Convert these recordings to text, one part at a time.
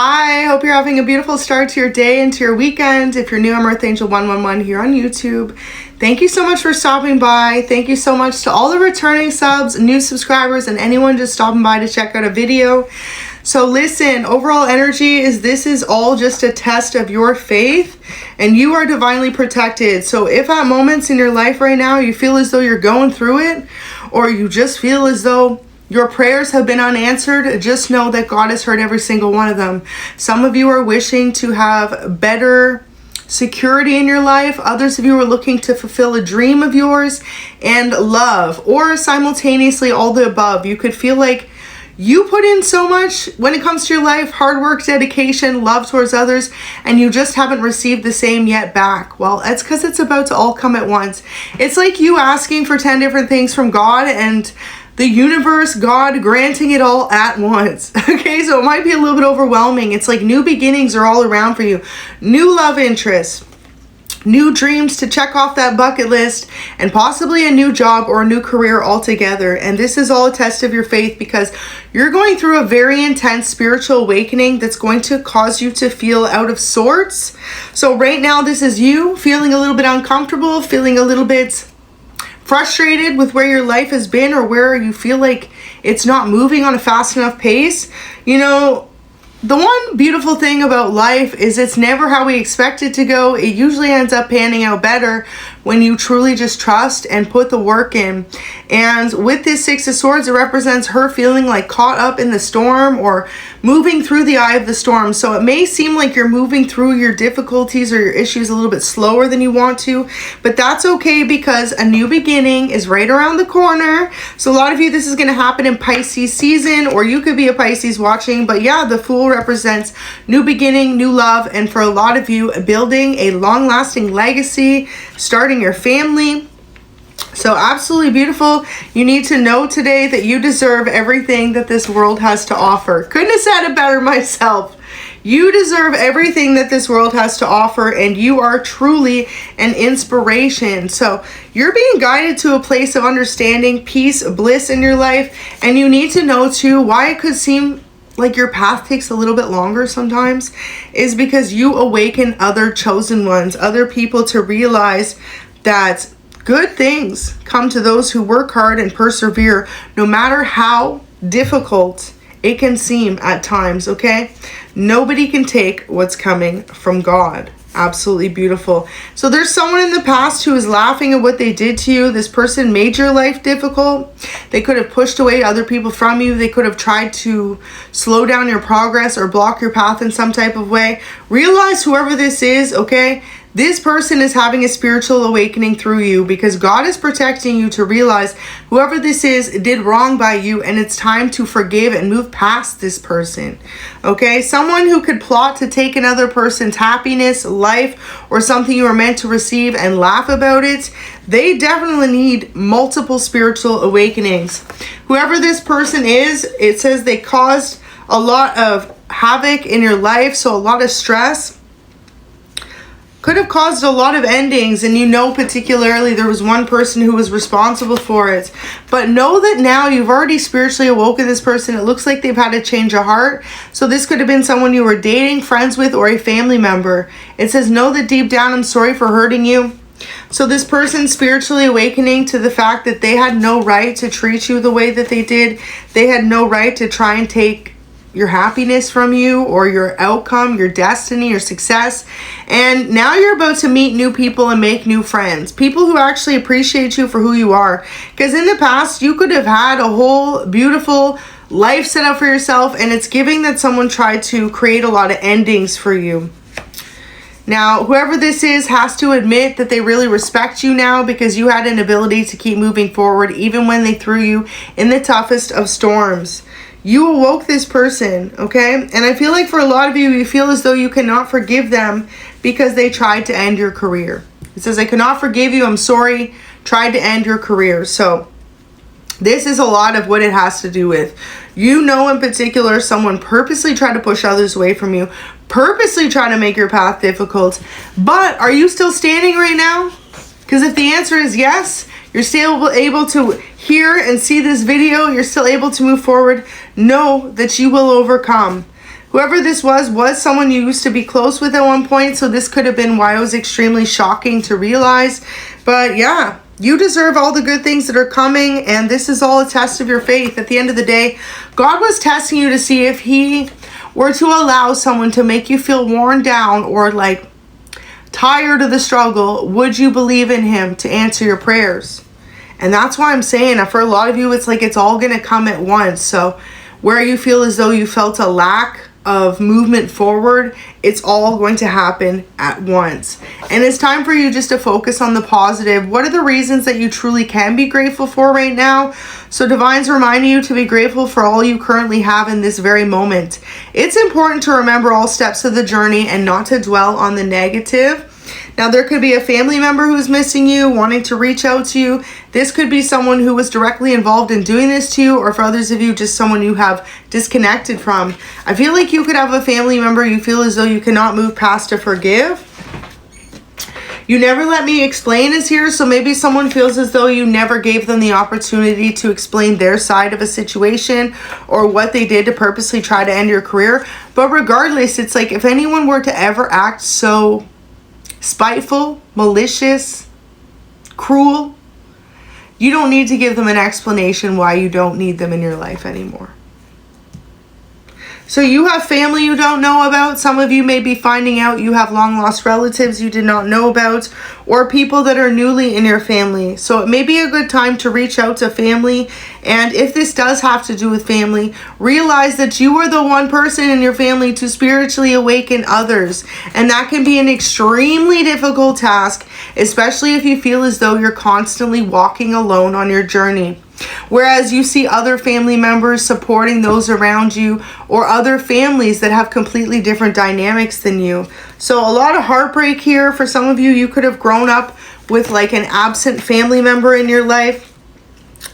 Hi, hope you're having a beautiful start to your day and to your weekend. If you're new, I'm Earth Angel 111 here on YouTube. Thank you so much for stopping by. Thank you so much to all the returning subs, new subscribers, and anyone just stopping by to check out a video. So listen, overall energy is this is all just a test of your faith, and you are divinely protected. So if at moments in your life right now you feel as though you're going through it, or you just feel as though your prayers have been unanswered, just know that God has heard every single one of them. Some of you are wishing to have better security in your life. Others of you are looking to fulfill a dream of yours and love, or simultaneously all the above. You could feel like you put in so much when it comes to your life, hard work, dedication, love towards others, and you just haven't received the same yet back. Well, that's because it's about to all come at once. It's like you asking for 10 different things from God and the universe, God, granting it all at once. Okay, so it might be a little bit overwhelming. It's like new beginnings are all around for you. New love interests, new dreams to check off that bucket list, and possibly a new job or a new career altogether. And this is all a test of your faith, because you're going through a very intense spiritual awakening that's going to cause you to feel out of sorts. So right now, this is you feeling a little bit uncomfortable, feeling a little bit frustrated with where your life has been, or where you feel like it's not moving on a fast enough pace. You know, the one beautiful thing about life is it's never how we expect it to go. It usually ends up panning out better when you truly just trust and put the work in. And with this Six of Swords, it represents her feeling like caught up in the storm, or moving through the eye of the storm. So it may seem like you're moving through your difficulties or your issues a little bit slower than you want to, but that's okay, because a new beginning is right around the corner. So a lot of you, this is going to happen in Pisces season, or you could be a Pisces watching. But yeah, the Fool represents new beginning, new love, and for a lot of you, building a long-lasting legacy, starting your family. So absolutely beautiful. You need to know today that you deserve everything that this world has to offer. Couldn't have said it better myself. You deserve everything that this world has to offer, and you are truly an inspiration. So you're being guided to a place of understanding, peace, bliss in your life. And you need to know too why it could seem like your path takes a little bit longer sometimes is because you awaken other chosen ones, other people, to realize that good things come to those who work hard and persevere, no matter how difficult it can seem at times, okay? Nobody can take what's coming from God. Absolutely beautiful. So there's someone in the past who is laughing at what they did to you. This person made your life difficult. They could have pushed away other people from you. They could have tried to slow down your progress or block your path in some type of way. Realize whoever this is, okay? This person is having a spiritual awakening through you, because God is protecting you to realize whoever this is did wrong by you, and it's time to forgive and move past this person. Okay? Someone who could plot to take another person's happiness, life, or something you were meant to receive and laugh about it, they definitely need multiple spiritual awakenings. Whoever this person is, it says they caused a lot of havoc in your life, so a lot of stress. Could have caused a lot of endings, and you know particularly there was one person who was responsible for it. But know that now you've already spiritually awoken this person. It looks like they've had a change of heart. So this could have been someone you were dating, friends with, or a family member. It says, know that deep down I'm sorry for hurting you. So this person spiritually awakening to the fact that they had no right to treat you the way that they did. They had no right to try and take your happiness from you, or your outcome, your destiny, your success. And now you're about to meet new people and make new friends, people who actually appreciate you for who you are. Because in the past, you could have had a whole beautiful life set up for yourself, and it's giving that someone tried to create a lot of endings for you. Now, whoever this is has to admit that they really respect you now, because you had an ability to keep moving forward even when they threw you in the toughest of storms. You awoke this person, okay? And I feel like for a lot of you, you feel as though you cannot forgive them because they tried to end your career. It says, I cannot forgive you. I'm sorry. Tried to end your career. So this is a lot of what it has to do with. You know, in particular, someone purposely tried to push others away from you, purposely trying to make your path difficult. But are you still standing right now? Because if the answer is yes, you're still able to hear and see this video, you're still able to move forward, know that you will overcome. Whoever this was someone you used to be close with at one point. So this could have been why it was extremely shocking to realize. But yeah, you deserve all the good things that are coming. And this is all a test of your faith. At the end of the day, God was testing you to see if he were to allow someone to make you feel worn down or like tired of the struggle, would you believe in him to answer your prayers? And that's why I'm saying for a lot of you, it's like it's all going to come at once. So where you feel as though you felt a lack of movement forward, it's all going to happen at once. And it's time for you just to focus on the positive. What are the reasons that you truly can be grateful for right now? So Divine's reminding you to be grateful for all you currently have in this very moment. It's important to remember all steps of the journey and not to dwell on the negative. Now, there could be a family member who's missing you, wanting to reach out to you. This could be someone who was directly involved in doing this to you, or for others of you, just someone you have disconnected from. I feel like you could have a family member you feel as though you cannot move past to forgive. You never let me explain is here, so maybe someone feels as though you never gave them the opportunity to explain their side of a situation or what they did to purposely try to end your career. But regardless, it's like if anyone were to ever act so spiteful, malicious, cruel, you don't need to give them an explanation why you don't need them in your life anymore. So you have family you don't know about. Some of you may be finding out you have long lost relatives you did not know about, or people that are newly in your family. So it may be a good time to reach out to family. And if this does have to do with family, realize that you are the one person in your family to spiritually awaken others. And that can be an extremely difficult task, especially if you feel as though you're constantly walking alone on your journey. Whereas you see other family members supporting those around you, or other families that have completely different dynamics than you. So a lot of heartbreak here. For some of you, you could have grown up with like an absent family member in your life.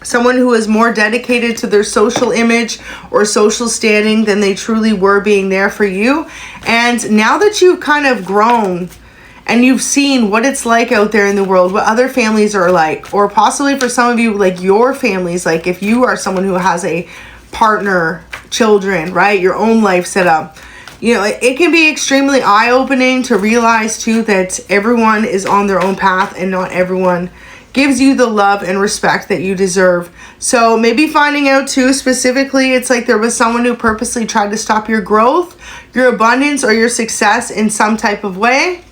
Someone who is more dedicated to their social image or social standing than they truly were being there for you. And now that you've kind of grown and you've seen what it's like out there in the world, what other families are like, or possibly for some of you, like your families, like if you are someone who has a partner, children, right, your own life set up, you know, it can be extremely eye-opening to realize too that everyone is on their own path and not everyone gives you the love and respect that you deserve. So maybe finding out too specifically, it's like there was someone who purposely tried to stop your growth, your abundance, or your success in some type of way.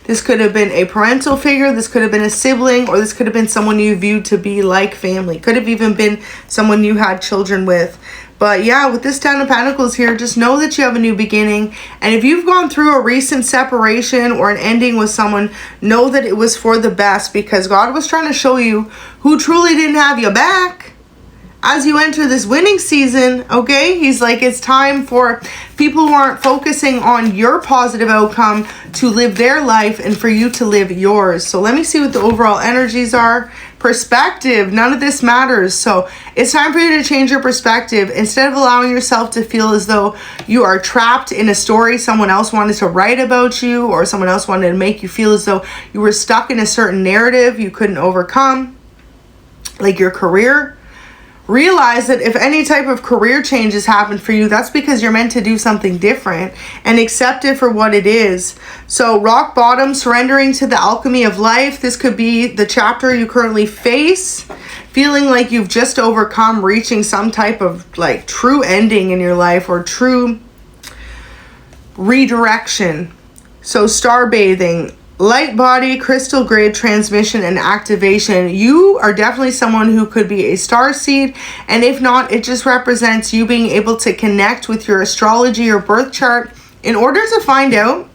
This could have been a parental figure, this could have been a sibling, or this could have been someone you viewed to be like family. Could have even been someone you had children with. But yeah, with this Ten of Pentacles here, just know that you have a new beginning. And if you've gone through a recent separation or an ending with someone, know that it was for the best, because God was trying to show you who truly didn't have your back as you enter this winning season, okay? He's like, it's time for people who aren't focusing on your positive outcome to live their life and for you to live yours. So let me see what the overall energies are. Perspective, none of this matters. So it's time for you to change your perspective. Instead of allowing yourself to feel as though you are trapped in a story someone else wanted to write about you, or someone else wanted to make you feel as though you were stuck in a certain narrative you couldn't overcome, like your career. Realize that if any type of career changes happen for you, that's because you're meant to do something different, and accept it for what it is. So rock bottom, surrendering to the alchemy of life. This could be the chapter you currently face, feeling like you've just overcome, reaching some type of like true ending in your life or true redirection. So star bathing, light body, crystal grid transmission and activation. You are definitely someone who could be a star seed, and if not, it just represents you being able to connect with your astrology or birth chart in order to find out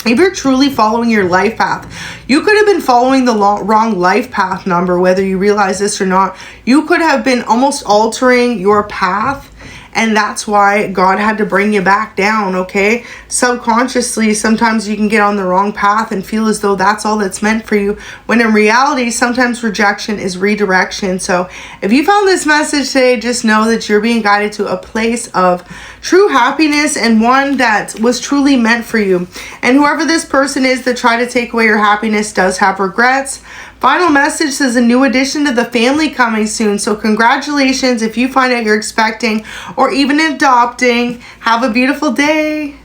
if you're truly following your life path. You could have been following the wrong life path number, whether you realize this or not. You could have been almost altering your path, and that's why God had to bring you back down, okay? Subconsciously, sometimes you can get on the wrong path and feel as though that's all that's meant for you, when in reality, sometimes rejection is redirection. So if you found this message today, just know that you're being guided to a place of true happiness, and one that was truly meant for you. And whoever this person is that tried to take away your happiness does have regrets. Final message says a new addition to the family coming soon. So congratulations if you find out you're expecting or even adopting. Have a beautiful day.